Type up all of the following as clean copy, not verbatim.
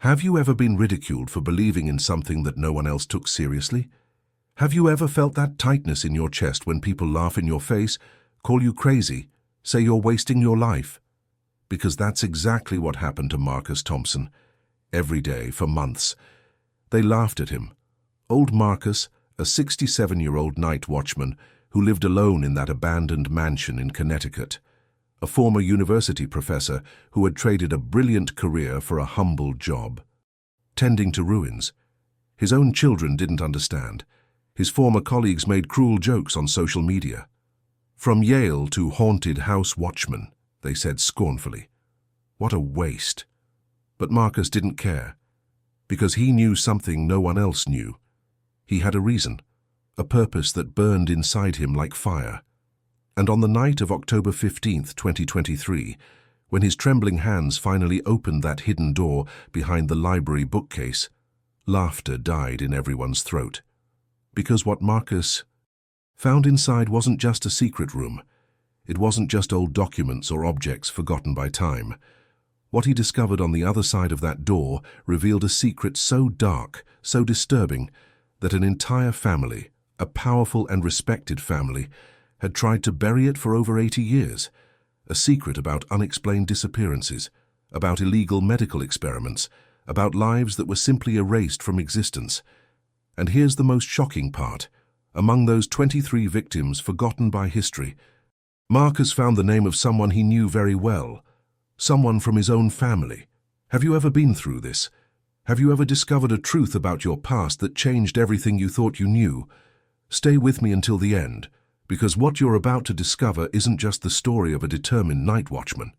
Have you ever been ridiculed for believing in something that no one else took seriously? Have you ever felt that tightness in your chest when people laugh in your face, call you crazy, say you're wasting your life? Because that's exactly what happened to Marcus Thompson. Every day, for months. They laughed at him. Old Marcus, a 67-year-old night watchman who lived alone in that abandoned mansion in Connecticut. A former university professor who had traded a brilliant career for a humble job. Tending to ruins. His own children didn't understand. His former colleagues made cruel jokes on social media. From Yale to haunted house watchman, they said scornfully. What a waste. But Marcus didn't care, because he knew something no one else knew. He had a reason, a purpose that burned inside him like fire. And on the night of October 15th, 2023, when his trembling hands finally opened that hidden door behind the library bookcase, laughter died in everyone's throat. Because what Marcus found inside wasn't just a secret room. It wasn't just old documents or objects forgotten by time. What he discovered on the other side of that door revealed a secret so dark, so disturbing, that an entire family, a powerful and respected family, had tried to bury it for over 80 years. A secret about unexplained disappearances, about illegal medical experiments, about lives that were simply erased from existence. And here's the most shocking part. Among those 23 victims forgotten by history, Marcus found the name of someone he knew very well, someone from his own family. Have you ever been through this? Have you ever discovered a truth about your past that changed everything you thought you knew? Stay with me until the end, because what you're about to discover isn't just the story of a determined night watchman.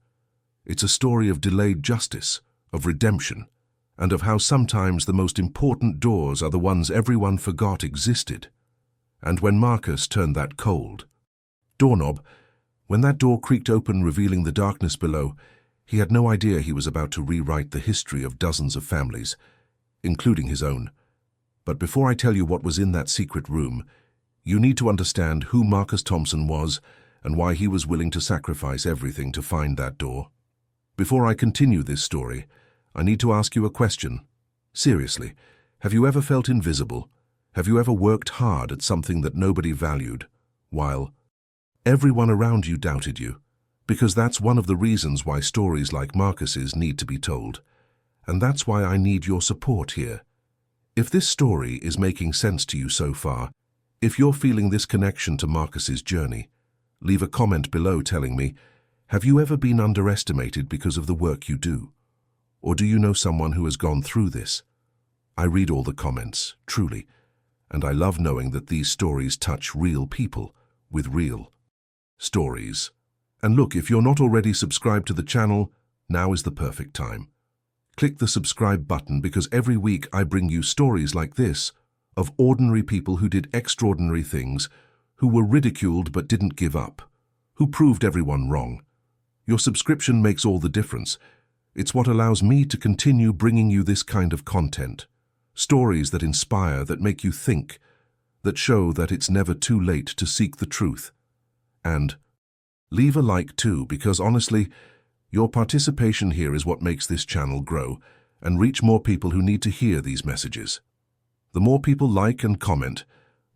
It's a story of delayed justice, of redemption, and of how sometimes the most important doors are the ones everyone forgot existed. And when Marcus turned that cold doorknob, when that door creaked open revealing the darkness below, he had no idea he was about to rewrite the history of dozens of families, including his own. But before I tell you what was in that secret room, you need to understand who Marcus Thompson was and why he was willing to sacrifice everything to find that door. Before I continue this story, I need to ask you a question. Seriously, have you ever felt invisible? Have you ever worked hard at something that nobody valued, while everyone around you doubted you? Because that's one of the reasons why stories like Marcus's need to be told. And that's why I need your support here. If this story is making sense to you so far, if you're feeling this connection to Marcus's journey, leave a comment below telling me, have you ever been underestimated because of the work you do? Or do you know someone who has gone through this? I read all the comments, truly, and I love knowing that these stories touch real people with real stories. And look, if you're not already subscribed to the channel, now is the perfect time. Click the subscribe button because every week I bring you stories like this of ordinary people who did extraordinary things, who were ridiculed but didn't give up, who proved everyone wrong. Your subscription makes all the difference. It's what allows me to continue bringing you this kind of content. Stories that inspire, that make you think, that show that it's never too late to seek the truth. And leave a like too, because honestly, your participation here is what makes this channel grow and reach more people who need to hear these messages. The more people like and comment,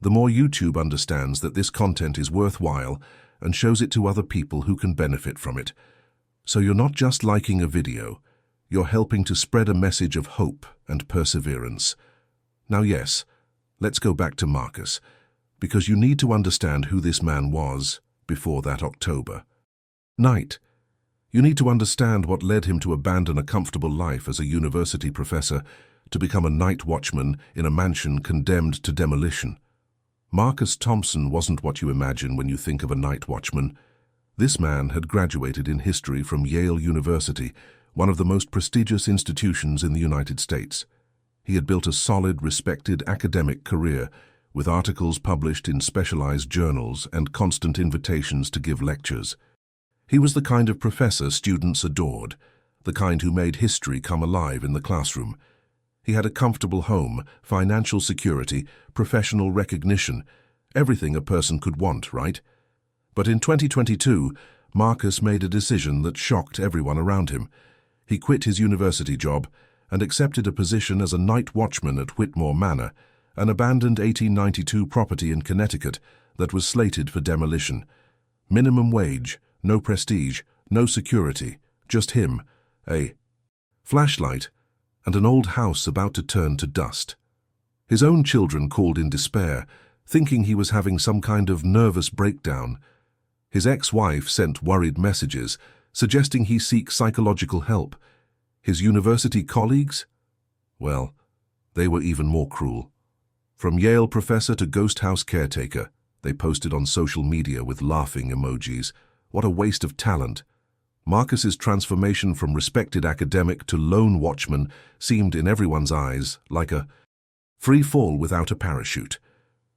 the more YouTube understands that this content is worthwhile and shows it to other people who can benefit from it. So you're not just liking a video, you're helping to spread a message of hope and perseverance. Now yes, let's go back to Marcus, because you need to understand who this man was before that October night. You need to understand what led him to abandon a comfortable life as a university professor to become a night watchman in a mansion condemned to demolition. Marcus Thompson wasn't what you imagine when you think of a night watchman. This man had graduated in history from Yale University, one of the most prestigious institutions in the United States. He had built a solid, respected academic career with articles published in specialized journals and constant invitations to give lectures. He was the kind of professor students adored, the kind who made history come alive in the classroom. He had a comfortable home, financial security, professional recognition, everything a person could want, right? But in 2022, Marcus made a decision that shocked everyone around him. He quit his university job and accepted a position as a night watchman at Whitmore Manor, an abandoned 1892 property in Connecticut that was slated for demolition. Minimum wage, no prestige, no security, just him, a flashlight, and an old house about to turn to dust. His own children called in despair, thinking he was having some kind of nervous breakdown. His ex-wife sent worried messages, suggesting he seek psychological help. His university colleagues? Well, they were even more cruel. From Yale professor to ghost house caretaker, they posted on social media with laughing emojis. What a waste of talent. Marcus's transformation from respected academic to lone watchman seemed in everyone's eyes like a free fall without a parachute.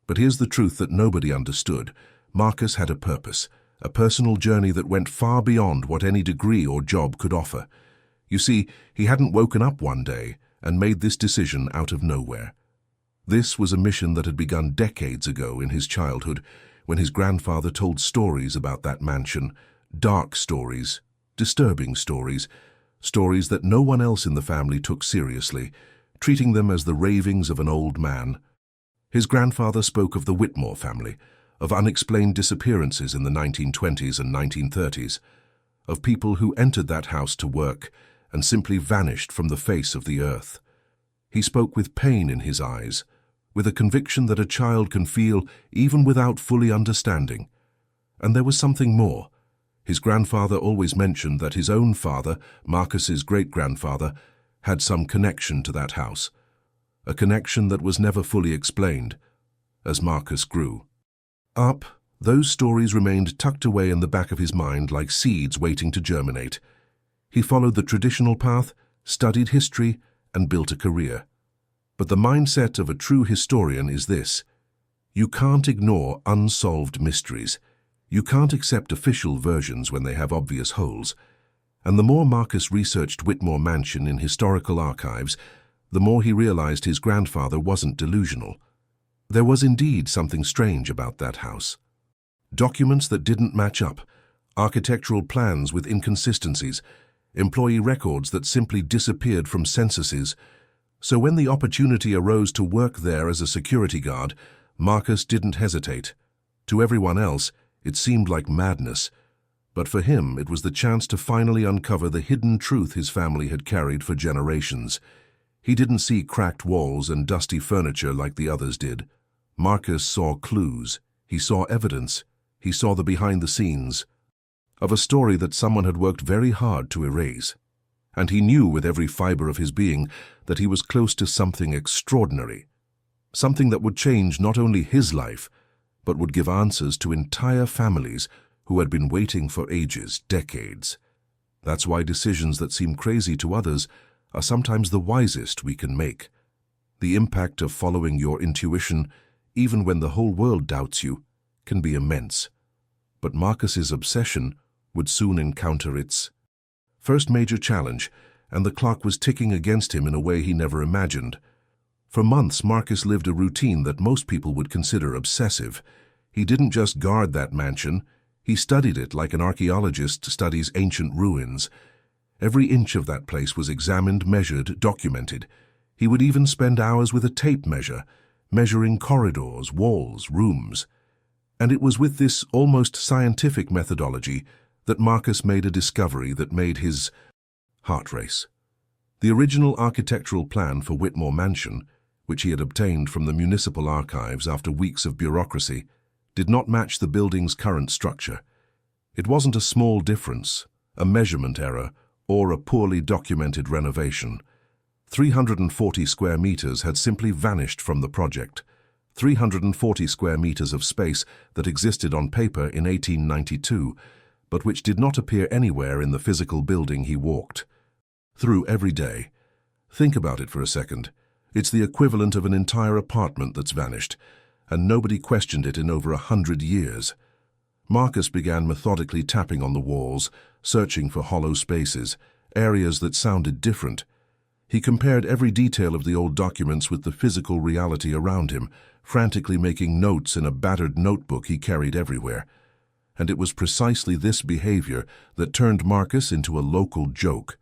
But here's the truth that nobody understood. Marcus had a purpose, a personal journey that went far beyond what any degree or job could offer. You see, he hadn't woken up one day and made this decision out of nowhere. This was a mission that had begun decades ago in his childhood, when his grandfather told stories about that mansion, dark stories, disturbing stories, stories that no one else in the family took seriously, treating them as the ravings of an old man. His grandfather spoke of the Whitmore family, of unexplained disappearances in the 1920s and 1930s, of people who entered that house to work and simply vanished from the face of the earth. He spoke with pain in his eyes, with a conviction that a child can feel even without fully understanding. And there was something more. His grandfather always mentioned that his own father, Marcus's great-grandfather, had some connection to that house, a connection that was never fully explained. As Marcus grew up, those stories remained tucked away in the back of his mind like seeds waiting to germinate. He followed the traditional path, studied history, and built a career. But the mindset of a true historian is this: you can't ignore unsolved mysteries. You can't accept official versions when they have obvious holes. And the more Marcus researched Whitmore Mansion in historical archives, the more he realized his grandfather wasn't delusional. There was indeed something strange about that house. Documents that didn't match up, architectural plans with inconsistencies, employee records that simply disappeared from censuses. So when the opportunity arose to work there as a security guard, Marcus didn't hesitate. To everyone else, it seemed like madness, but for him it was the chance to finally uncover the hidden truth his family had carried for generations. He didn't see cracked walls and dusty furniture like the others did. Marcus saw clues, he saw evidence, he saw the behind-the-scenes of a story that someone had worked very hard to erase. And he knew with every fiber of his being that he was close to something extraordinary, something that would change not only his life, but would give answers to entire families who had been waiting for ages, decades. That's why decisions that seem crazy to others are sometimes the wisest we can make. The impact of following your intuition, even when the whole world doubts you, can be immense. But Marcus's obsession would soon encounter its first major challenge, and the clock was ticking against him in a way he never imagined. For months, Marcus lived a routine that most people would consider obsessive. He didn't just guard that mansion, he studied it like an archaeologist studies ancient ruins. Every inch of that place was examined, measured, documented. He would even spend hours with a tape measure, measuring corridors, walls, rooms. And it was with this almost scientific methodology that Marcus made a discovery that made his heart race. The original architectural plan for Whitmore Mansion, which he had obtained from the municipal archives after weeks of bureaucracy, did not match the building's current structure. It wasn't a small difference, a measurement error, or a poorly documented renovation. 340 square meters had simply vanished from the project. 340 square meters of space that existed on paper in 1892, but which did not appear anywhere in the physical building he walked through every day. Think about it for a second. It's the equivalent of an entire apartment that's vanished, and nobody questioned it in over 100 years. Marcus began methodically tapping on the walls, searching for hollow spaces, areas that sounded different. He compared every detail of the old documents with the physical reality around him, frantically making notes in a battered notebook he carried everywhere. And it was precisely this behavior that turned Marcus into a local joke.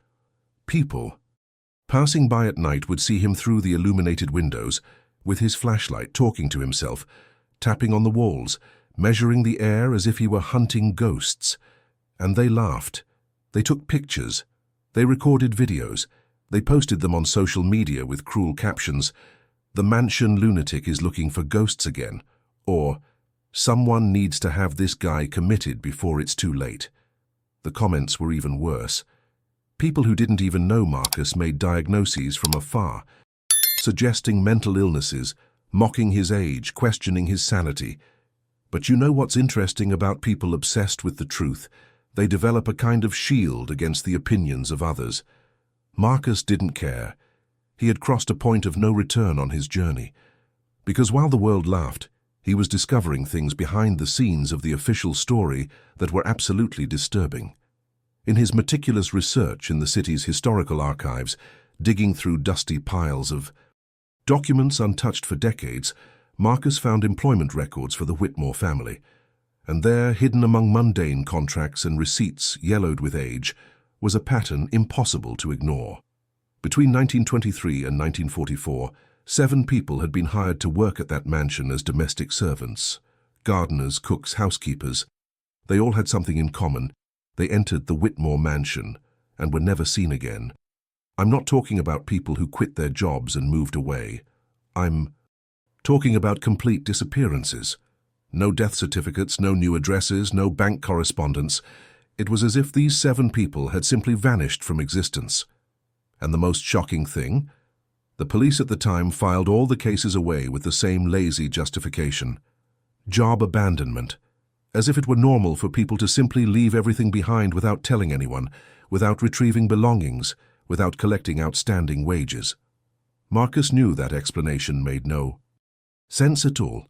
People Passing by at night would see him through the illuminated windows, with his flashlight, talking to himself, tapping on the walls, measuring the air as if he were hunting ghosts. And they laughed. They took pictures. They recorded videos. They posted them on social media with cruel captions. "The mansion lunatic is looking for ghosts again," or "Someone needs to have this guy committed before it's too late." The comments were even worse. People who didn't even know Marcus made diagnoses from afar, suggesting mental illnesses, mocking his age, questioning his sanity. But you know what's interesting about people obsessed with the truth? They develop a kind of shield against the opinions of others. Marcus didn't care. He had crossed a point of no return on his journey. Because while the world laughed, he was discovering things behind the scenes of the official story that were absolutely disturbing. In his meticulous research in the city's historical archives, digging through dusty piles of documents untouched for decades, Marcus found employment records for the Whitmore family. And there, hidden among mundane contracts and receipts yellowed with age, was a pattern impossible to ignore. Between 1923 and 1944, 7 people had been hired to work at that mansion as domestic servants. Gardeners, cooks, housekeepers. They all had something in common. They entered the Whitmore mansion and were never seen again. I'm not talking about people who quit their jobs and moved away. I'm talking about complete disappearances. No death certificates, no new addresses, no bank correspondence. It was as if these 7 people had simply vanished from existence. And the most shocking thing? The police at the time filed all the cases away with the same lazy justification. Job abandonment. As if it were normal for people to simply leave everything behind without telling anyone, without retrieving belongings, without collecting outstanding wages. Marcus knew that explanation made no sense at all.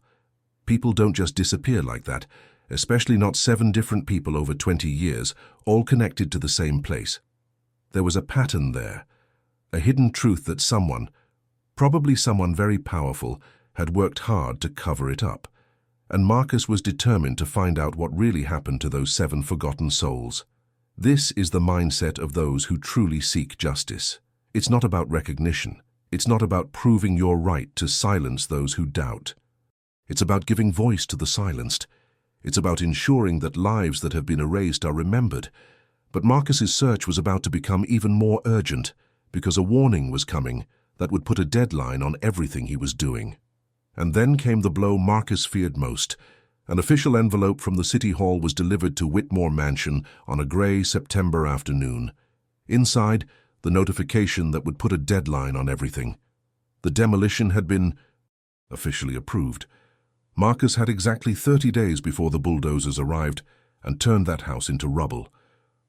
People don't just disappear like that, especially not 7 different people over 20 years, all connected to the same place. There was a pattern there, a hidden truth that someone, probably someone very powerful, had worked hard to cover it up. And Marcus was determined to find out what really happened to those 7 forgotten souls. This is the mindset of those who truly seek justice. It's not about recognition. It's not about proving your right to silence those who doubt. It's about giving voice to the silenced. It's about ensuring that lives that have been erased are remembered. But Marcus's search was about to become even more urgent, because a warning was coming that would put a deadline on everything he was doing. And then came the blow Marcus feared most. An official envelope from the City Hall was delivered to Whitmore Mansion on a grey September afternoon. Inside, the notification that would put a deadline on everything. The demolition had been officially approved. Marcus had exactly 30 days before the bulldozers arrived and turned that house into rubble.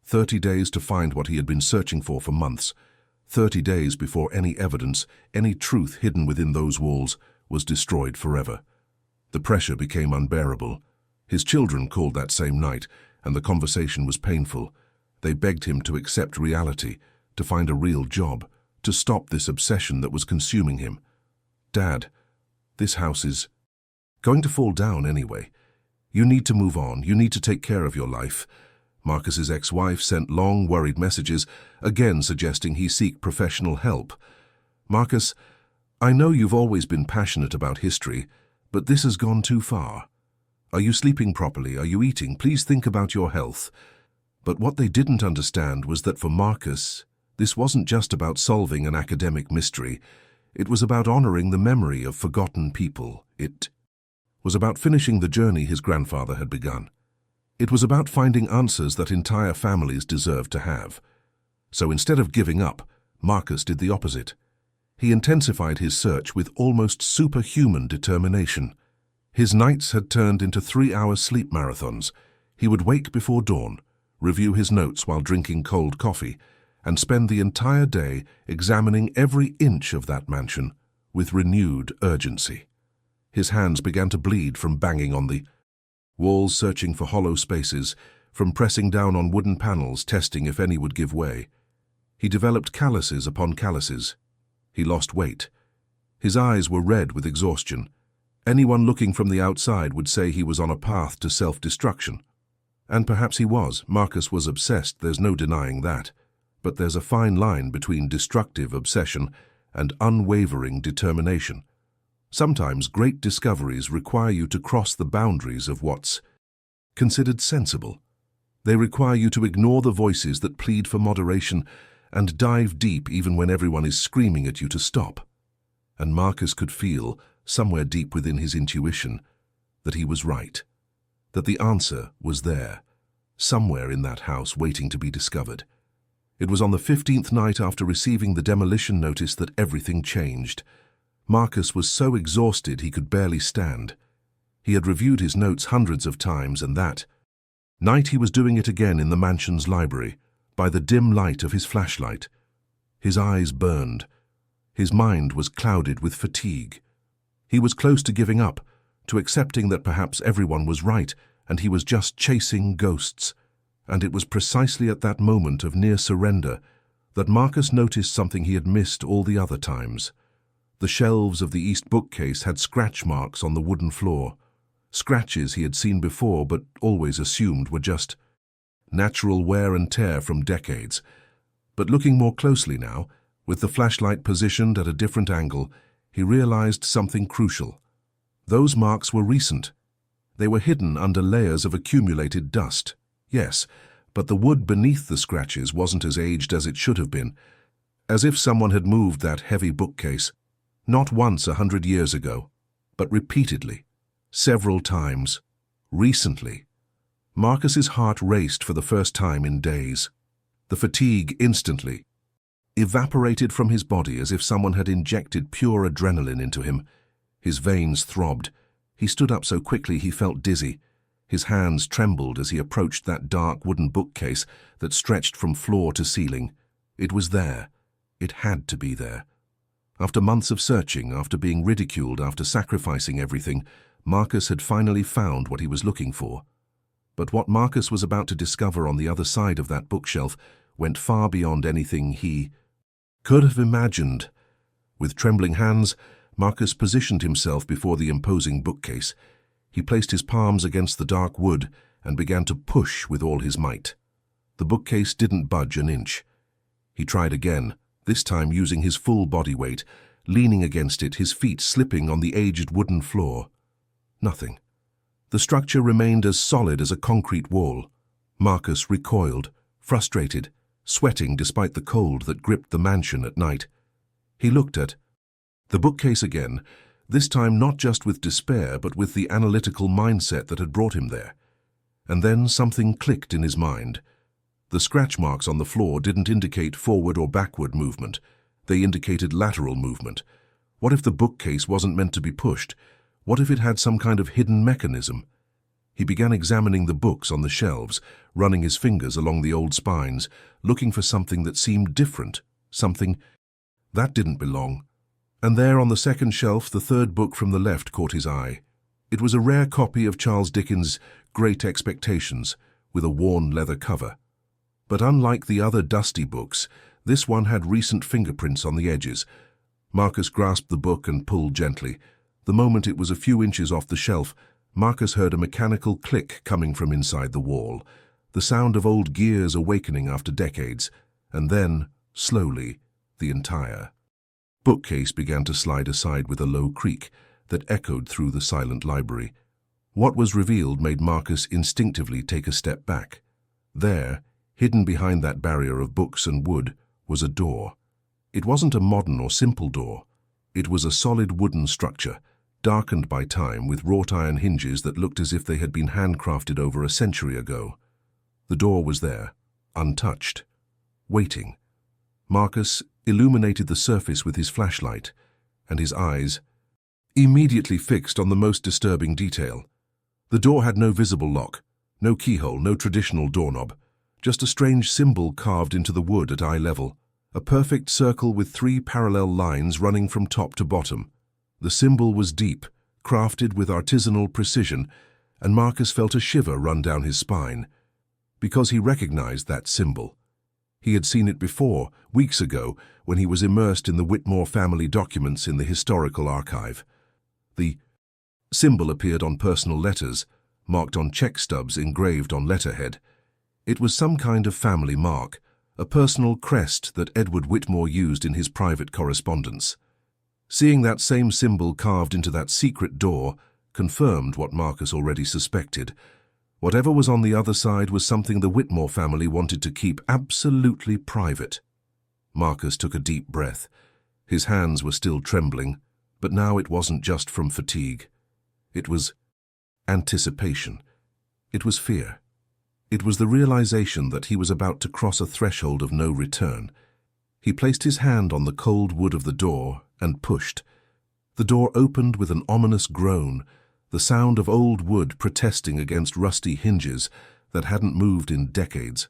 30 days to find what he had been searching for months. 30 days before any evidence, any truth hidden within those walls, was destroyed forever. The pressure became unbearable. His children called that same night, and the conversation was painful. They begged him to accept reality, to find a real job, to stop this obsession that was consuming him. "Dad, this house is going to fall down anyway. You need to move on. You need to take care of your life." Marcus's ex-wife sent long, worried messages, again suggesting he seek professional help. "Marcus, I know you've always been passionate about history, but this has gone too far. Are you sleeping properly? Are you eating? Please think about your health." But what they didn't understand was that for Marcus, this wasn't just about solving an academic mystery. It was about honoring the memory of forgotten people. It was about finishing the journey his grandfather had begun. It was about finding answers that entire families deserved to have. So instead of giving up, Marcus did the opposite. He intensified his search with almost superhuman determination. His nights had turned into 3-hour sleep marathons. He would wake before dawn, review his notes while drinking cold coffee, and spend the entire day examining every inch of that mansion with renewed urgency. His hands began to bleed from banging on the walls, searching for hollow spaces, from pressing down on wooden panels, testing if any would give way. He developed calluses upon calluses. He lost weight. His eyes were red with exhaustion. Anyone looking from the outside would say he was on a path to self-destruction. And perhaps he was. Marcus was obsessed, there's no denying that. But there's a fine line between destructive obsession and unwavering determination. Sometimes great discoveries require you to cross the boundaries of what's considered sensible. They require you to ignore the voices that plead for moderation and dive deep even when everyone is screaming at you to stop. And Marcus could feel, somewhere deep within his intuition, that he was right, that the answer was there, somewhere in that house waiting to be discovered. It was on the 15th night after receiving the demolition notice that everything changed. Marcus was so exhausted he could barely stand. He had reviewed his notes hundreds of times, and that night he was doing it again in the mansion's library, by the dim light of his flashlight. His eyes burned. His mind was clouded with fatigue. He was close to giving up, to accepting that perhaps everyone was right and he was just chasing ghosts. And it was precisely at that moment of near surrender that Marcus noticed something he had missed all the other times. The shelves of the east bookcase had scratch marks on the wooden floor, scratches he had seen before but always assumed were just natural wear and tear from decades. But looking more closely now, with the flashlight positioned at a different angle, he realized something crucial. Those marks were recent. They were hidden under layers of accumulated dust. Yes, but the wood beneath the scratches wasn't as aged as it should have been, as if someone had moved that heavy bookcase, not once 100 years ago, but repeatedly, several times, recently. Marcus's heart raced for the first time in days. The fatigue instantly evaporated from his body as if someone had injected pure adrenaline into him. His veins throbbed. He stood up so quickly he felt dizzy. His hands trembled as he approached that dark wooden bookcase that stretched from floor to ceiling. It was there. It had to be there. After months of searching, after being ridiculed, after sacrificing everything, Marcus had finally found what he was looking for. But what Marcus was about to discover on the other side of that bookshelf went far beyond anything he could have imagined. With trembling hands, Marcus positioned himself before the imposing bookcase. He placed his palms against the dark wood and began to push with all his might. The bookcase didn't budge an inch. He tried again, this time using his full body weight, leaning against it, his feet slipping on the aged wooden floor. Nothing. The structure remained as solid as a concrete wall. Marcus recoiled, frustrated, sweating despite the cold that gripped the mansion at night. He looked at the bookcase again, this time not just with despair but with the analytical mindset that had brought him there. And then something clicked in his mind. The scratch marks on the floor didn't indicate forward or backward movement. They indicated lateral movement. What if the bookcase wasn't meant to be pushed? What if it had some kind of hidden mechanism? He began examining the books on the shelves, running his fingers along the old spines, looking for something that seemed different, something that didn't belong. And there on the second shelf, the third book from the left caught his eye. It was a rare copy of Charles Dickens' Great Expectations, with a worn leather cover. But unlike the other dusty books, this one had recent fingerprints on the edges. Marcus grasped the book and pulled gently. The moment it was a few inches off the shelf, Marcus heard a mechanical click coming from inside the wall, the sound of old gears awakening after decades, and then, slowly, the entire bookcase began to slide aside with a low creak that echoed through the silent library. What was revealed made Marcus instinctively take a step back. There, hidden behind that barrier of books and wood, was a door. It wasn't a modern or simple door. It was a solid wooden structure, darkened by time with wrought iron hinges that looked as if they had been handcrafted over a century ago. The door was there, untouched, waiting. Marcus illuminated the surface with his flashlight, and his eyes immediately fixed on the most disturbing detail. The door had no visible lock, no keyhole, no traditional doorknob, just a strange symbol carved into the wood at eye level, a perfect circle with 3 parallel lines running from top to bottom. The symbol was deep, crafted with artisanal precision, and Marcus felt a shiver run down his spine, because he recognized that symbol. He had seen it before, weeks ago, when he was immersed in the Whitmore family documents in the historical archive. The symbol appeared on personal letters, marked on check stubs engraved on letterhead. It was some kind of family mark, a personal crest that Edward Whitmore used in his private correspondence. Seeing that same symbol carved into that secret door confirmed what Marcus already suspected. Whatever was on the other side was something the Whitmore family wanted to keep absolutely private. Marcus took a deep breath. His hands were still trembling, but now it wasn't just from fatigue. It was anticipation. It was fear. It was the realization that he was about to cross a threshold of no return. He placed his hand on the cold wood of the door and pushed. The door opened with an ominous groan, the sound of old wood protesting against rusty hinges that hadn't moved in decades.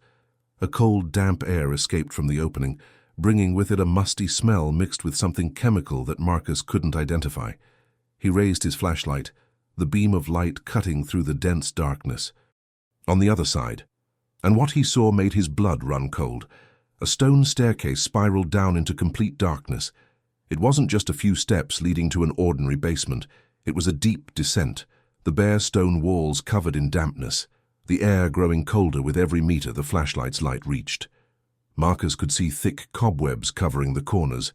A cold, damp air escaped from the opening, bringing with it a musty smell mixed with something chemical that Marcus couldn't identify. He raised his flashlight, the beam of light cutting through the dense darkness. On the other side, and what he saw made his blood run cold. A stone staircase spiraled down into complete darkness. It wasn't just a few steps leading to an ordinary basement. It was a deep descent, the bare stone walls covered in dampness, the air growing colder with every meter the flashlight's light reached. Marcus could see thick cobwebs covering the corners,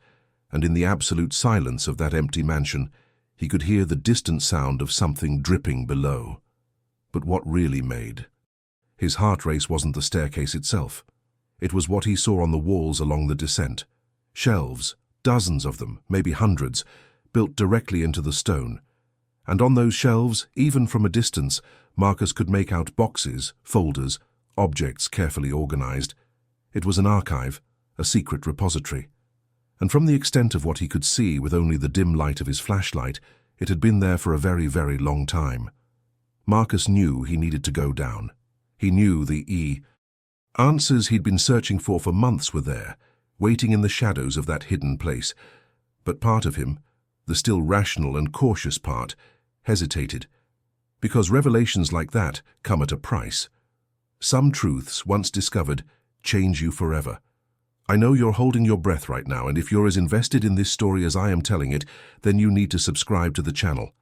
and in the absolute silence of that empty mansion, he could hear the distant sound of something dripping below. But what really made his heart race wasn't the staircase itself. It was what he saw on the walls along the descent. Shelves, dozens of them, maybe hundreds, built directly into the stone. And on those shelves, even from a distance, Marcus could make out boxes, folders, objects carefully organized. It was an archive, a secret repository. And from the extent of what he could see with only the dim light of his flashlight, it had been there for a very, very long time. Marcus knew he needed to go down. He knew the answers he'd been searching for months were there, waiting in the shadows of that hidden place. But part of him, the still rational and cautious part, hesitated. Because revelations like that come at a price. Some truths, once discovered, change you forever. I know you're holding your breath right now, and if you're as invested in this story as I am telling it, then you need to subscribe to the channel.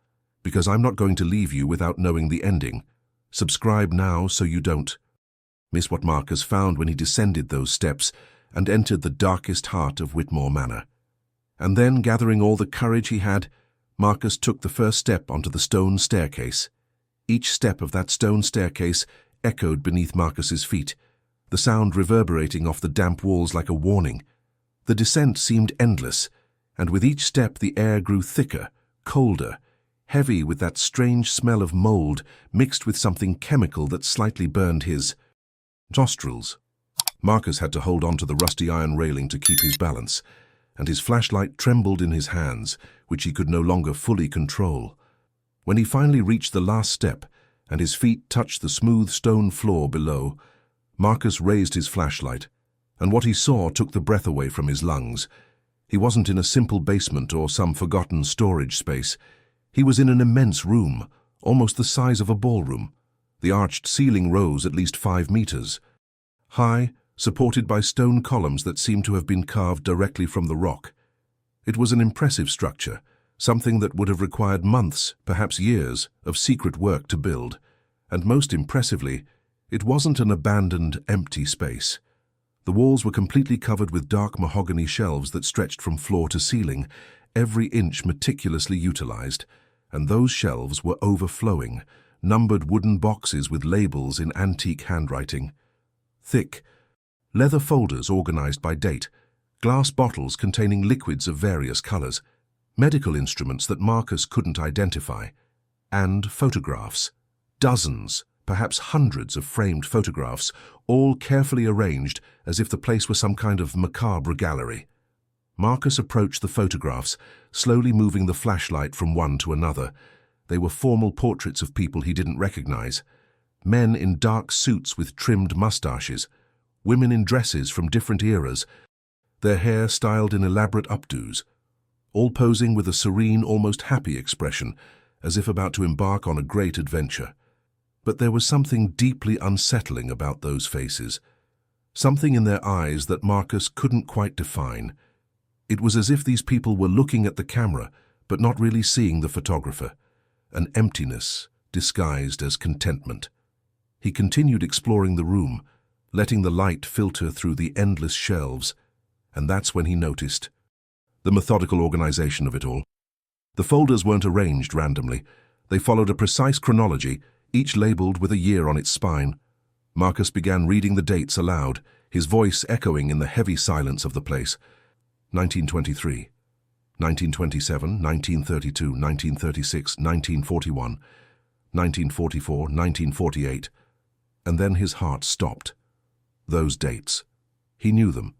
Because I'm not going to leave you without knowing the ending. Subscribe now so you don't miss what Marcus found when he descended those steps and entered the darkest heart of Whitmore Manor. And then, gathering all the courage he had, Marcus took the first step onto the stone staircase. Each step of that stone staircase echoed beneath Marcus's feet, the sound reverberating off the damp walls like a warning. The descent seemed endless, and with each step the air grew thicker, colder, heavy with that strange smell of mold mixed with something chemical that slightly burned his nostrils. Marcus had to hold on to the rusty iron railing to keep his balance, and his flashlight trembled in his hands, which he could no longer fully control. When he finally reached the last step, and his feet touched the smooth stone floor below, Marcus raised his flashlight, and what he saw took the breath away from his lungs. He wasn't in a simple basement or some forgotten storage space. He was in an immense room, almost the size of a ballroom. The arched ceiling rose at least 5 meters high, supported by stone columns that seemed to have been carved directly from the rock. It was an impressive structure, something that would have required months, perhaps years, of secret work to build. And most impressively, it wasn't an abandoned, empty space. The walls were completely covered with dark mahogany shelves that stretched from floor to ceiling, every inch meticulously utilized, and those shelves were overflowing, numbered wooden boxes with labels in antique handwriting. Thick, leather folders organized by date, glass bottles containing liquids of various colors, medical instruments that Marcus couldn't identify, and photographs. Dozens, perhaps hundreds of framed photographs, all carefully arranged as if the place were some kind of macabre gallery. Marcus approached the photographs, slowly moving the flashlight from one to another. They were formal portraits of people he didn't recognize. Men in dark suits with trimmed mustaches, women in dresses from different eras, their hair styled in elaborate updos, all posing with a serene, almost happy expression, as if about to embark on a great adventure. But there was something deeply unsettling about those faces, something in their eyes that Marcus couldn't quite define. It was as if these people were looking at the camera, but not really seeing the photographer, an emptiness disguised as contentment. He continued exploring the room, letting the light filter through the endless shelves, and that's when he noticed the methodical organization of it all. The folders weren't arranged randomly. They followed a precise chronology, each labeled with a year on its spine. Marcus began reading the dates aloud, his voice echoing in the heavy silence of the place. 1923, 1927, 1932, 1936, 1941, 1944, 1948, and then his heart stopped. Those dates. He knew them.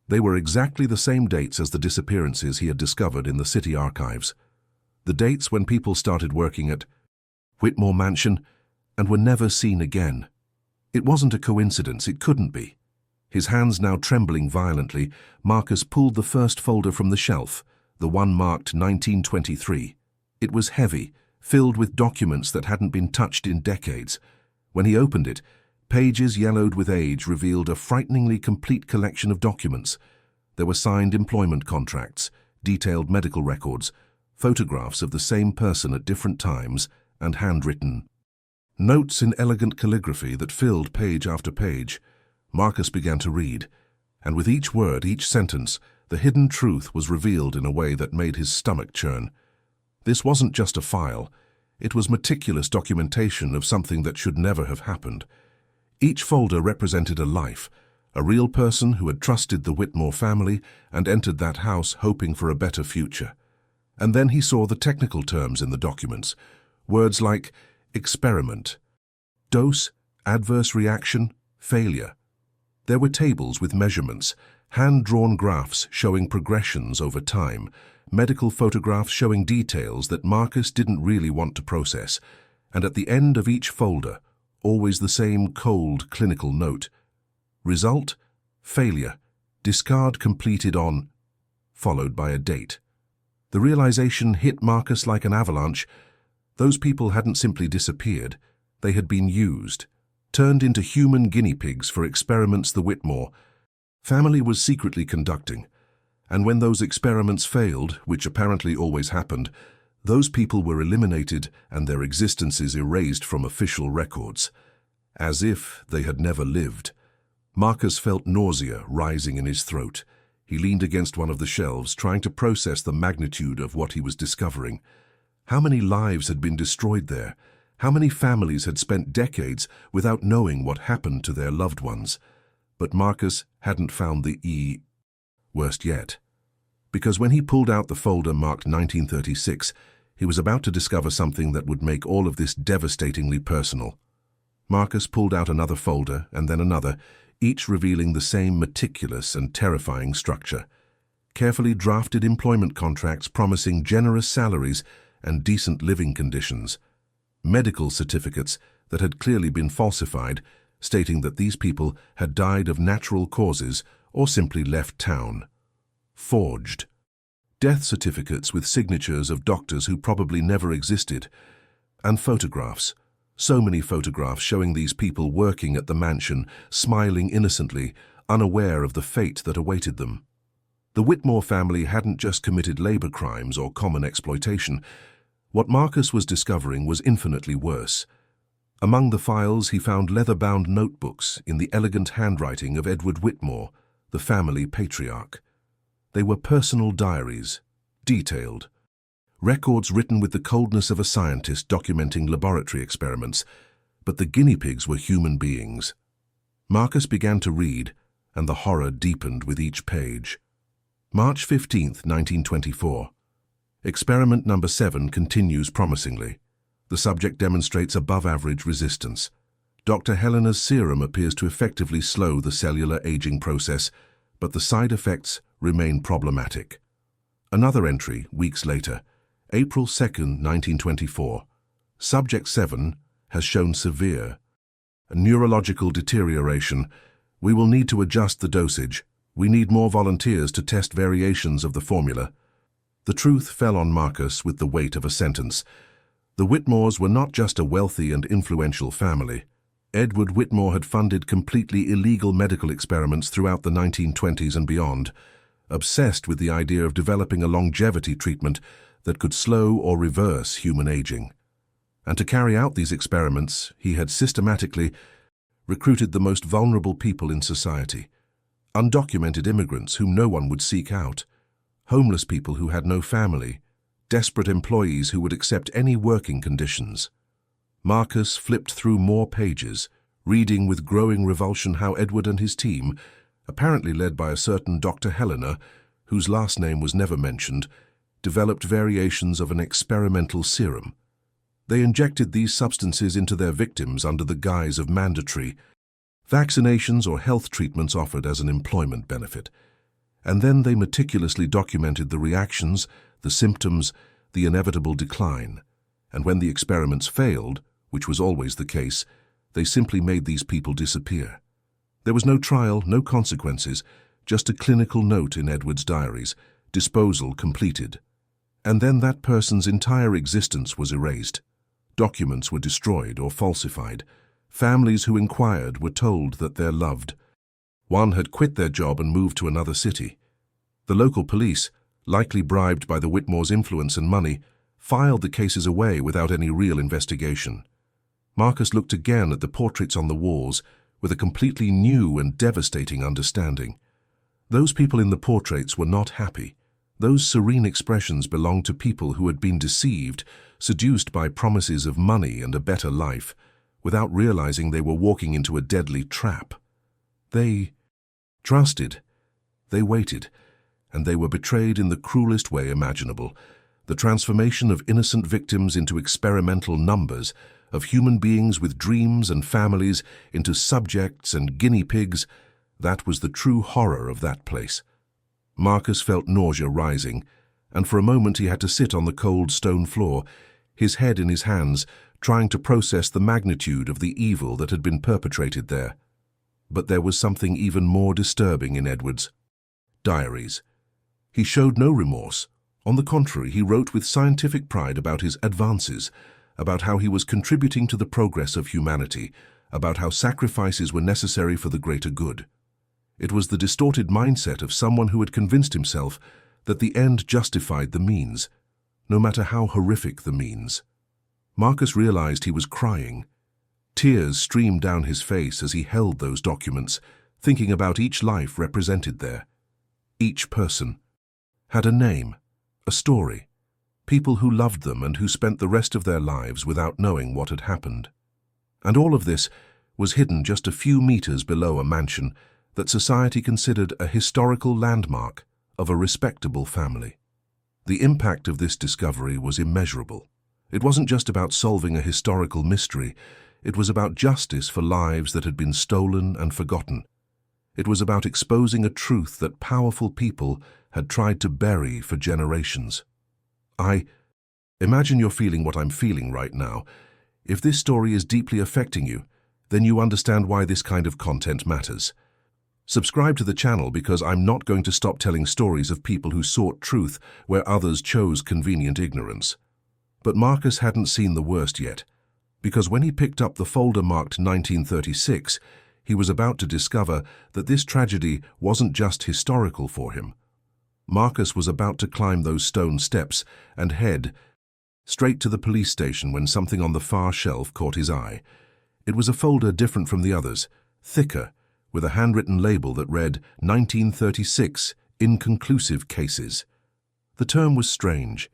They were exactly the same dates as the disappearances he had discovered in the city archives. The dates when people started working at Whitmore Mansion and were never seen again. It wasn't a coincidence, it couldn't be. His hands now trembling violently, Marcus pulled the first folder from the shelf, the one marked 1923. It was heavy, filled with documents that hadn't been touched in decades. When he opened it, pages yellowed with age revealed a frighteningly complete collection of documents. There were signed employment contracts, detailed medical records, photographs of the same person at different times, and handwritten notes in elegant calligraphy that filled page after page. Marcus began to read, and with each word, each sentence, the hidden truth was revealed in a way that made his stomach churn. This wasn't just a file. It was meticulous documentation of something that should never have happened. Each folder represented a life, a real person who had trusted the Whitmore family and entered that house hoping for a better future. And then he saw the technical terms in the documents, words like experiment, dose, adverse reaction, failure. There were tables with measurements, hand-drawn graphs showing progressions over time, medical photographs showing details that Marcus didn't really want to process, and at the end of each folder, always the same cold clinical note. Result, failure, discard completed on, followed by a date. The realization hit Marcus like an avalanche. Those people hadn't simply disappeared, they had been used, turned into human guinea pigs for experiments the Whitmore family was secretly conducting. And when those experiments failed, which apparently always happened, those people were eliminated and their existences erased from official records, as if they had never lived. Marcus felt nausea rising in his throat. He leaned against one of the shelves, trying to process the magnitude of what he was discovering. How many lives had been destroyed there? How many families had spent decades without knowing what happened to their loved ones? But Marcus hadn't found the worst yet. Because when he pulled out the folder marked 1936, he was about to discover something that would make all of this devastatingly personal. Marcus pulled out another folder and then another, each revealing the same meticulous and terrifying structure. Carefully drafted employment contracts promising generous salaries and decent living conditions. Medical certificates that had clearly been falsified, stating that these people had died of natural causes or simply left town. Forged. Death certificates with signatures of doctors who probably never existed. And photographs. So many photographs showing these people working at the mansion, smiling innocently, unaware of the fate that awaited them. The Whitmore family hadn't just committed labor crimes or common exploitation. What Marcus was discovering was infinitely worse. Among the files, he found leather-bound notebooks in the elegant handwriting of Edward Whitmore, the family patriarch. They were personal diaries, detailed. Records written with the coldness of a scientist documenting laboratory experiments, but the guinea pigs were human beings. Marcus began to read, and the horror deepened with each page. March 15, 1924. Experiment number 7 continues promisingly. The subject demonstrates above-average resistance. Dr. Helena's serum appears to effectively slow the cellular aging process, but the side effects remain problematic. Another entry, weeks later, April 2, 1924. Subject 7 has shown severe neurological deterioration. We will need to adjust the dosage. We need more volunteers to test variations of the formula. The truth fell on Marcus with the weight of a sentence. The Whitmores were not just a wealthy and influential family. Edward Whitmore had funded completely illegal medical experiments throughout the 1920s and beyond, obsessed with the idea of developing a longevity treatment that could slow or reverse human aging. And to carry out these experiments, he had systematically recruited the most vulnerable people in society. Undocumented immigrants whom no one would seek out, homeless people who had no family, desperate employees who would accept any working conditions. Marcus flipped through more pages, reading with growing revulsion how Edward and his team, apparently led by a certain Dr. Helena, whose last name was never mentioned, developed variations of an experimental serum. They injected these substances into their victims under the guise of mandatory vaccinations or health treatments offered as an employment benefit. And then they meticulously documented the reactions, the symptoms, the inevitable decline. And when the experiments failed, which was always the case, they simply made these people disappear. There was no trial, no consequences, just a clinical note in Edward's diaries, disposal completed. And then that person's entire existence was erased. Documents were destroyed or falsified. Families who inquired were told that they're loved. One had quit their job and moved to another city. The local police, likely bribed by the Whitmores' influence and money, filed the cases away without any real investigation. Marcus looked again at the portraits on the walls with a completely new and devastating understanding. Those people in the portraits were not happy. Those serene expressions belonged to people who had been deceived, seduced by promises of money and a better life, without realizing they were walking into a deadly trap. They trusted, they waited, and they were betrayed in the cruelest way imaginable. The transformation of innocent victims into experimental numbers, of human beings with dreams and families into subjects and guinea pigs, that was the true horror of that place. Marcus felt nausea rising, and for a moment he had to sit on the cold stone floor, his head in his hands, trying to process the magnitude of the evil that had been perpetrated there. But there was something even more disturbing in Edward's diaries. He showed no remorse. On the contrary, he wrote with scientific pride about his advances, about how he was contributing to the progress of humanity, about how sacrifices were necessary for the greater good. It was the distorted mindset of someone who had convinced himself that the end justified the means, no matter how horrific the means. Marcus realized he was crying. Tears streamed down his face as he held those documents, thinking about each life represented there. Each person had a name, a story, people who loved them and who spent the rest of their lives without knowing what had happened. And all of this was hidden just a few meters below a mansion that society considered a historical landmark of a respectable family. The impact of this discovery was immeasurable. It wasn't just about solving a historical mystery, it was about justice for lives that had been stolen and forgotten. It was about exposing a truth that powerful people had tried to bury for generations. I imagine you're feeling what I'm feeling right now. If this story is deeply affecting you, then you understand why this kind of content matters. Subscribe to the channel because I'm not going to stop telling stories of people who sought truth where others chose convenient ignorance. But Marcus hadn't seen the worst yet, because when he picked up the folder marked 1936, he was about to discover that this tragedy wasn't just historical for him. Marcus was about to climb those stone steps and head straight to the police station when something on the far shelf caught his eye. It was a folder different from the others, thicker, with a handwritten label that read 1936 Inconclusive Cases. The term was strange.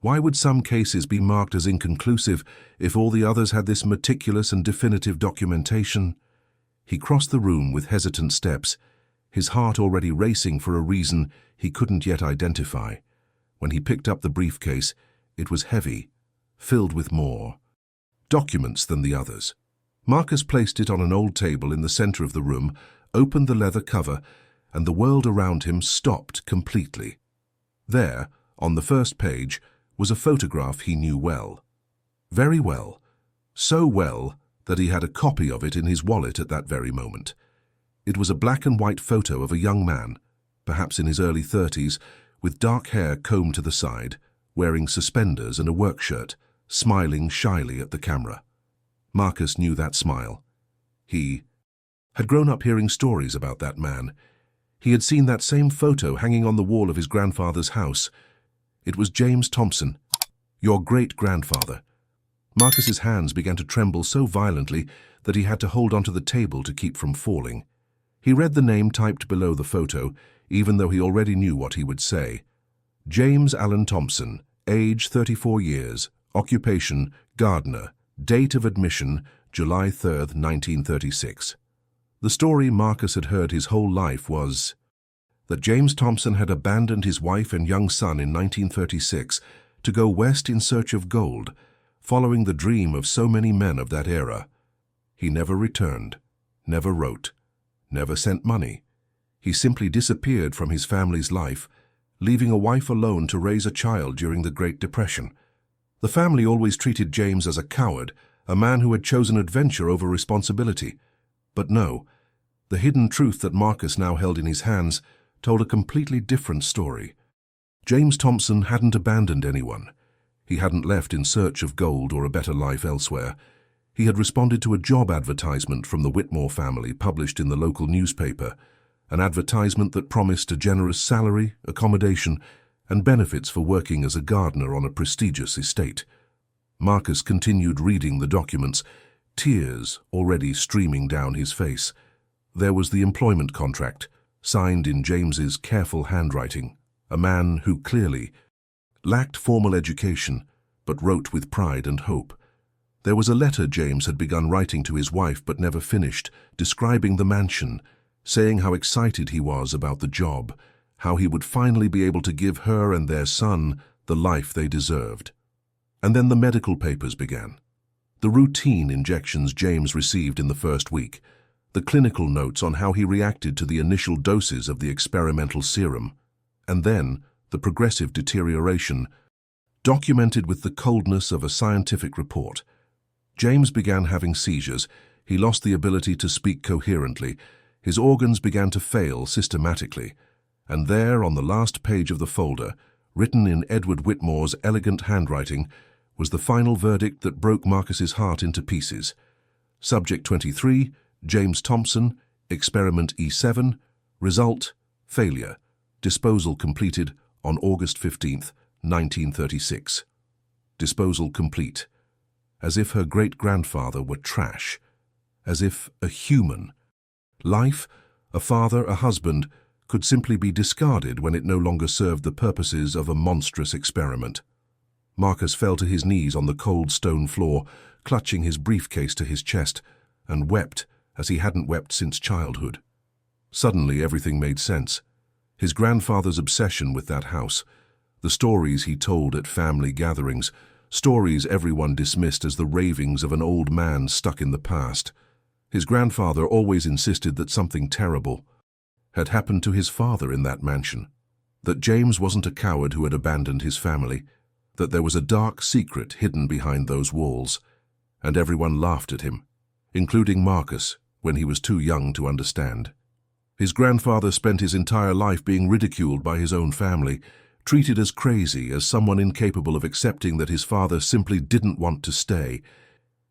Why would some cases be marked as inconclusive if all the others had this meticulous and definitive documentation? He crossed the room with hesitant steps, his heart already racing for a reason he couldn't yet identify. When he picked up the briefcase, it was heavy, filled with more documents than the others. Marcus placed it on an old table in the center of the room, opened the leather cover, and the world around him stopped completely. There, on the first page, was a photograph he knew well. Very well. So well that he had a copy of it in his wallet at that very moment. It was a black and white photo of a young man, perhaps in his early 30s, with dark hair combed to the side, wearing suspenders and a work shirt, smiling shyly at the camera. Marcus knew that smile. He had grown up hearing stories about that man. He had seen that same photo hanging on the wall of his grandfather's house. It was James Thompson, your great-grandfather. Marcus's hands began to tremble so violently that he had to hold onto the table to keep from falling. He read the name typed below the photo, even though he already knew what he would say. James Allen Thompson, age 34 years, occupation, gardener, date of admission, July 3rd, 1936. The story Marcus had heard his whole life was that James Thompson had abandoned his wife and young son in 1936 to go west in search of gold, following the dream of so many men of that era. He never returned, never wrote, never sent money. He simply disappeared from his family's life, leaving a wife alone to raise a child during the Great Depression. The family always treated James as a coward, a man who had chosen adventure over responsibility. But no, the hidden truth that Marcus now held in his hands told a completely different story. James Thompson hadn't abandoned anyone. He hadn't left in search of gold or a better life elsewhere. He had responded to a job advertisement from the Whitmore family published in the local newspaper, an advertisement that promised a generous salary, accommodation, and benefits for working as a gardener on a prestigious estate. Marcus continued reading the documents, tears already streaming down his face. There was the employment contract, signed in James's careful handwriting, a man who clearly lacked formal education, but wrote with pride and hope. There was a letter James had begun writing to his wife but never finished, describing the mansion, saying how excited he was about the job, how he would finally be able to give her and their son the life they deserved. And then the medical papers began. The routine injections James received in the first week, the clinical notes on how he reacted to the initial doses of the experimental serum, and then the progressive deterioration, documented with the coldness of a scientific report. James began having seizures. He lost the ability to speak coherently. His organs began to fail systematically. And there, on the last page of the folder, written in Edward Whitmore's elegant handwriting, was the final verdict that broke Marcus's heart into pieces. Subject 23, James Thompson, Experiment E7, result, failure, disposal completed on August 15th, 1936. Disposal complete. As if her great-grandfather were trash. As if a human life, a father, a husband, could simply be discarded when it no longer served the purposes of a monstrous experiment. Marcus fell to his knees on the cold stone floor, clutching his briefcase to his chest, and wept as he hadn't wept since childhood. Suddenly everything made sense. His grandfather's obsession with that house, the stories he told at family gatherings, stories everyone dismissed as the ravings of an old man stuck in the past. His grandfather always insisted that something terrible had happened to his father in that mansion, that James wasn't a coward who had abandoned his family, that there was a dark secret hidden behind those walls, and everyone laughed at him, including Marcus, when he was too young to understand. His grandfather spent his entire life being ridiculed by his own family, treated as crazy, as someone incapable of accepting that his father simply didn't want to stay.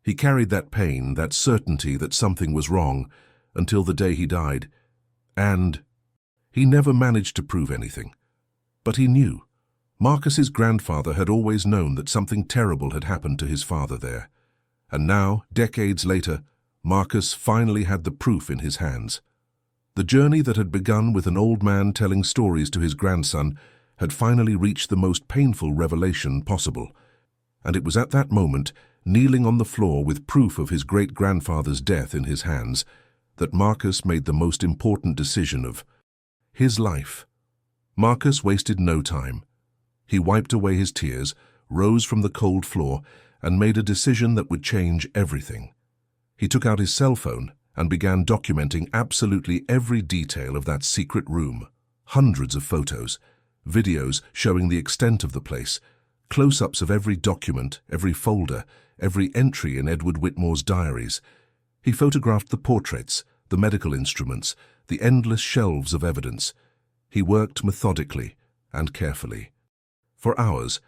He carried that pain, that certainty that something was wrong, until the day he died. And he never managed to prove anything. But he knew. Marcus's grandfather had always known that something terrible had happened to his father there. And now, decades later, Marcus finally had the proof in his hands. The journey that had begun with an old man telling stories to his grandson had finally reached the most painful revelation possible. And it was at that moment, kneeling on the floor with proof of his great-grandfather's death in his hands, that Marcus made the most important decision of his life. Marcus wasted no time. He wiped away his tears, rose from the cold floor, and made a decision that would change everything. He took out his cell phone and began documenting absolutely every detail of that secret room. Hundreds of photos, videos showing the extent of the place, close-ups of every document, every folder, every entry in Edward Whitmore's diaries. He photographed the portraits, the medical instruments, the endless shelves of evidence. He worked methodically and carefully. For hours,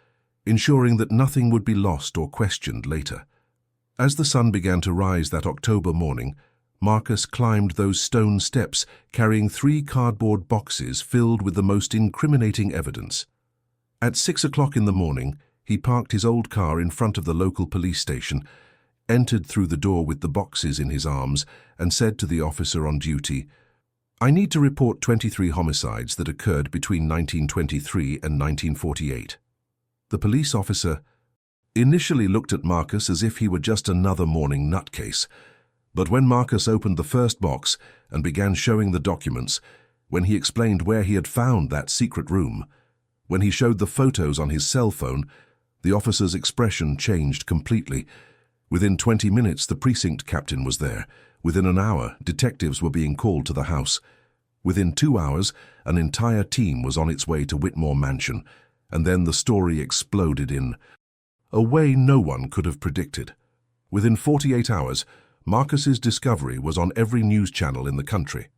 ensuring that nothing would be lost or questioned later. As the sun began to rise that October morning, Marcus climbed those stone steps carrying 3 cardboard boxes filled with the most incriminating evidence. At 6 o'clock in the morning, He parked his old car in front of the local police station, entered through the door with the boxes in his arms, and said to the officer on duty, "I need to report 23 homicides that occurred between 1923 and 1948. The police officer initially looked at Marcus as if he were just another morning nutcase. But when Marcus opened the first box and began showing the documents, when he explained where he had found that secret room, when he showed the photos on his cell phone, the officer's expression changed completely. Within 20 minutes, the precinct captain was there. Within an hour, detectives were being called to the house. Within 2 hours, an entire team was on its way to Whitmore Mansion, and then the story exploded in a way no one could have predicted. Within 48 hours, Marcus's discovery was on every news channel in the country.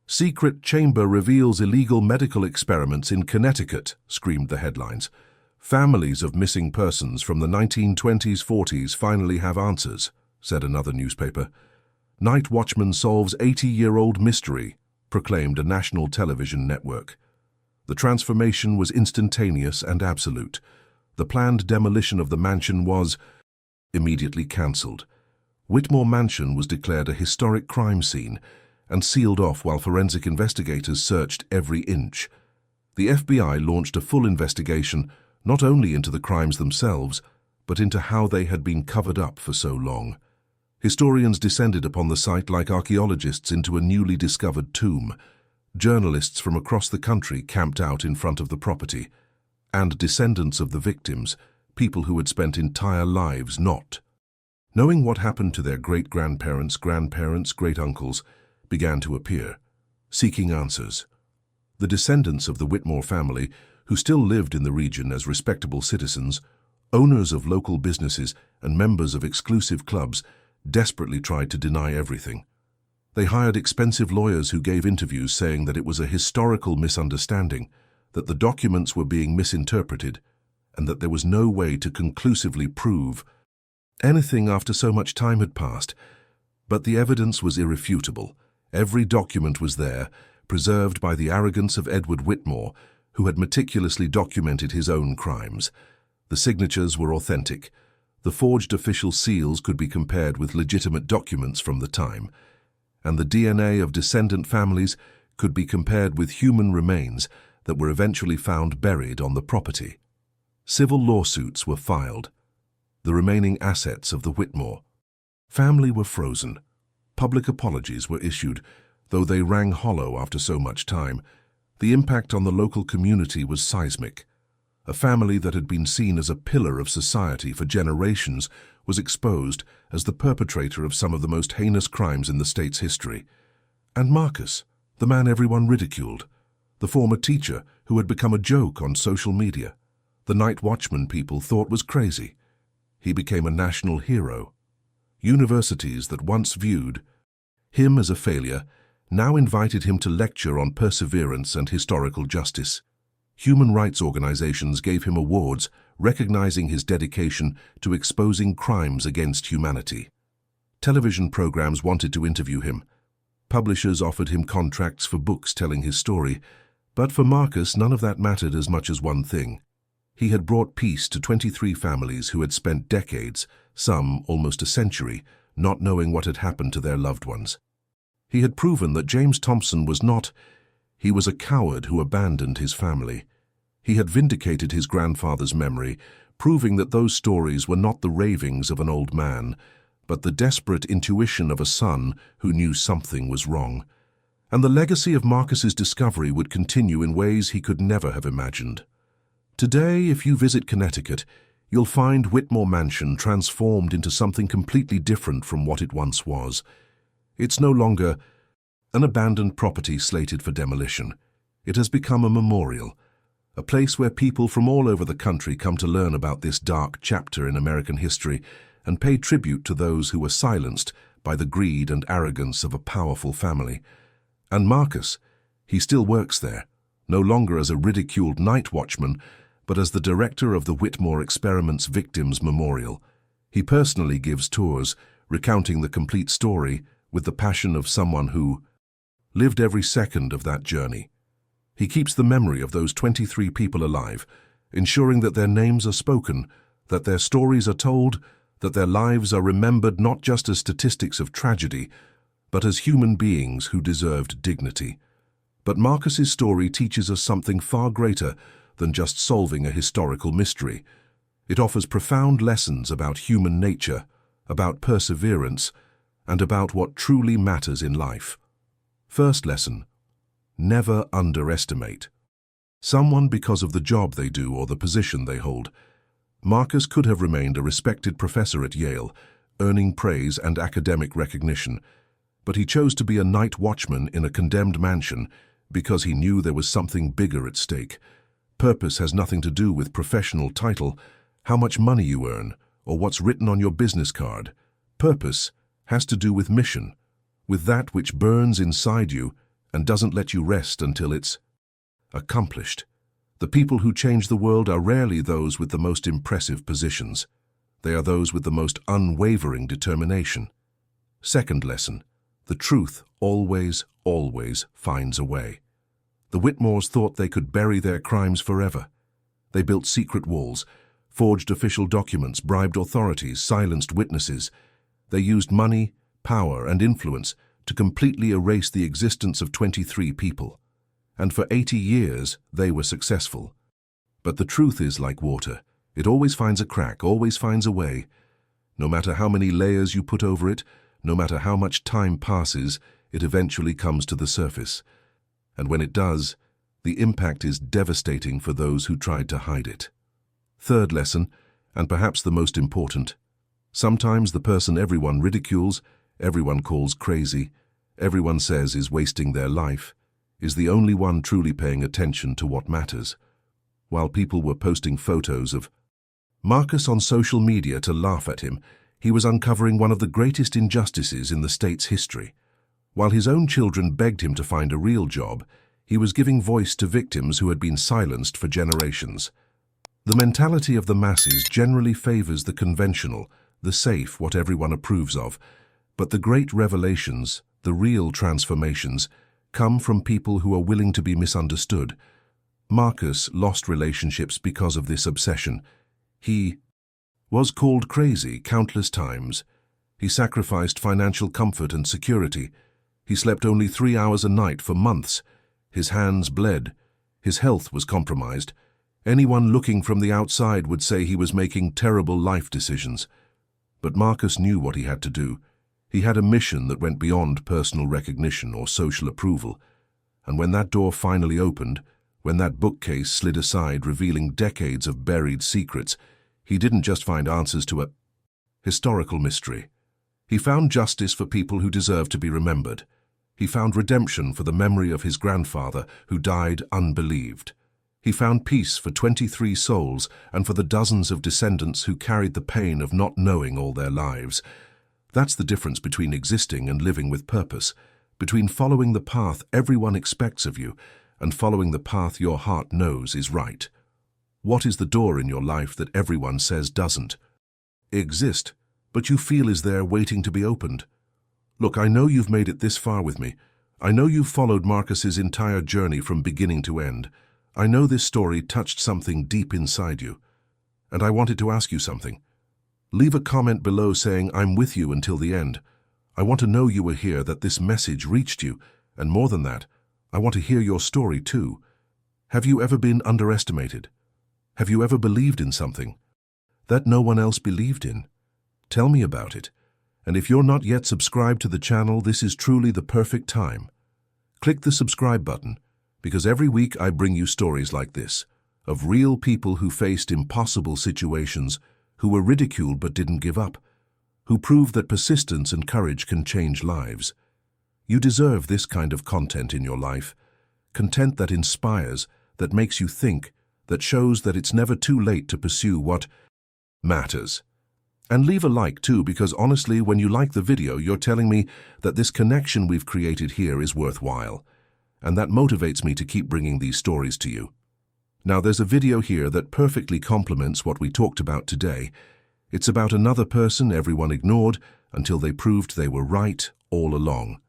"Secret chamber reveals illegal medical experiments in Connecticut," screamed the headlines. "Families of missing persons from the 1920s-40s finally have answers," said another newspaper. "Night Watchman solves 80-year-old mystery," proclaimed a national television network. The transformation was instantaneous and absolute. The planned demolition of the mansion was immediately cancelled. Whitmore Mansion was declared a historic crime scene and sealed off while forensic investigators searched every inch. The FBI launched a full investigation not only into the crimes themselves, but into how they had been covered up for so long. Historians descended upon the site like archaeologists into a newly discovered tomb. Journalists from across the country camped out in front of the property, and descendants of the victims, people who had spent entire lives not knowing what happened to their great-grandparents, grandparents, great-uncles, began to appear, seeking answers. The descendants of the Whitmore family, who still lived in the region as respectable citizens, owners of local businesses and members of exclusive clubs, desperately tried to deny everything. They hired expensive lawyers who gave interviews saying that it was a historical misunderstanding, that the documents were being misinterpreted, and that there was no way to conclusively prove anything after so much time had passed. But the evidence was irrefutable. Every document was there, preserved by the arrogance of Edward Whitmore, who had meticulously documented his own crimes. The signatures were authentic. The forged official seals could be compared with legitimate documents from the time, and the DNA of descendant families could be compared with human remains that were eventually found buried on the property. Civil lawsuits were filed. The remaining assets of the Whitmore family were frozen. Public apologies were issued, though they rang hollow after so much time. The impact on the local community was seismic. A family that had been seen as a pillar of society for generations was exposed as the perpetrator of some of the most heinous crimes in the state's history. And Marcus, the man everyone ridiculed, the former teacher who had become a joke on social media, the Night Watchman people thought was crazy. He became a national hero. Universities that once viewed him as a failure now invited him to lecture on perseverance and historical justice. Human rights organizations gave him awards recognizing his dedication to exposing crimes against humanity. Television programs wanted to interview him. Publishers offered him contracts for books telling his story. But for Marcus, none of that mattered as much as one thing. He had brought peace to 23 families who had spent decades, some almost a century, not knowing what had happened to their loved ones. He had proven that James Thompson was not. He was a coward who abandoned his family. He had vindicated his grandfather's memory, proving that those stories were not the ravings of an old man, but the desperate intuition of a son who knew something was wrong. And the legacy of Marcus's discovery would continue in ways he could never have imagined. Today, if you visit Connecticut, you'll find Whitmore Mansion transformed into something completely different from what it once was. It's no longer an abandoned property slated for demolition. It has become a memorial, a place where people from all over the country come to learn about this dark chapter in American history and pay tribute to those who were silenced by the greed and arrogance of a powerful family. And Marcus, he still works there, no longer as a ridiculed night watchman, but as the director of the Whitmore Experiments Victims Memorial. He personally gives tours, recounting the complete story with the passion of someone who lived every second of that journey. He keeps the memory of those 23 people alive, ensuring that their names are spoken, that their stories are told, that their lives are remembered not just as statistics of tragedy, but as human beings who deserved dignity. But Marcus's story teaches us something far greater than just solving a historical mystery. It offers profound lessons about human nature, about perseverance, and about what truly matters in life. First lesson: never underestimate someone because of the job they do or the position they hold. Marcus could have remained a respected professor at Yale, earning praise and academic recognition, but he chose to be a night watchman in a condemned mansion because he knew there was something bigger at stake. Purpose has nothing to do with professional title, how much money you earn, or what's written on your business card. Purpose has to do with mission, with that which burns inside you and doesn't let you rest until it's accomplished. The people who change the world are rarely those with the most impressive positions. They are those with the most unwavering determination. Second lesson: the truth always, always finds a way. The Whitmores thought they could bury their crimes forever. They built secret walls, forged official documents, bribed authorities, silenced witnesses. They used money, power, and influence to completely erase the existence of 23 people. And for 80 years, they were successful. But the truth is like water. It always finds a crack, always finds a way. No matter how many layers you put over it, no matter how much time passes, it eventually comes to the surface. And when it does, the impact is devastating for those who tried to hide it. Third lesson, and perhaps the most important: sometimes the person everyone ridicules, everyone calls crazy, everyone says is wasting their life, is the only one truly paying attention to what matters. While people were posting photos of Marcus on social media to laugh at him, he was uncovering one of the greatest injustices in the state's history. While his own children begged him to find a real job, he was giving voice to victims who had been silenced for generations. The mentality of the masses generally favors the conventional, the safe, what everyone approves of, but the great revelations, the real transformations, come from people who are willing to be misunderstood. Marcus lost relationships because of this obsession. He was called crazy countless times. He sacrificed financial comfort and security. He slept only 3 hours a night for months. His hands bled. His health was compromised. Anyone looking from the outside would say he was making terrible life decisions. But Marcus knew what he had to do. He had a mission that went beyond personal recognition or social approval. And when that door finally opened, when that bookcase slid aside revealing decades of buried secrets, he didn't just find answers to a historical mystery. He found justice for people who deserve to be remembered. He found redemption for the memory of his grandfather who died unbelieved. He found peace for 23 souls and for the dozens of descendants who carried the pain of not knowing all their lives. That's the difference between existing and living with purpose, between following the path everyone expects of you and following the path your heart knows is right. What is the door in your life that everyone says doesn't exist, but you feel is there waiting to be opened? Look, I know you've made it this far with me. I know you've followed Marcus's entire journey from beginning to end. I know this story touched something deep inside you. And I wanted to ask you something. Leave a comment below saying I'm with you until the end. I want to know you were here, that this message reached you, and more than that, I want to hear your story too. Have you ever been underestimated? Have you ever believed in something that no one else believed in? Tell me about it. And if you're not yet subscribed to the channel, this is truly the perfect time. Click the subscribe button, because every week I bring you stories like this, of real people who faced impossible situations, who were ridiculed but didn't give up, who proved that persistence and courage can change lives. You deserve this kind of content in your life, content that inspires, that makes you think, that shows that it's never too late to pursue what matters. And leave a like too, because honestly, when you like the video, you're telling me that this connection we've created here is worthwhile, and that motivates me to keep bringing these stories to you. Now, there's a video here that perfectly complements what we talked about today. It's about another person everyone ignored until they proved they were right all along.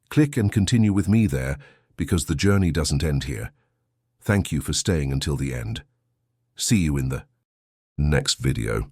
Click and continue with me there, because the journey doesn't end here. Thank you for staying until the end. See you in the next video.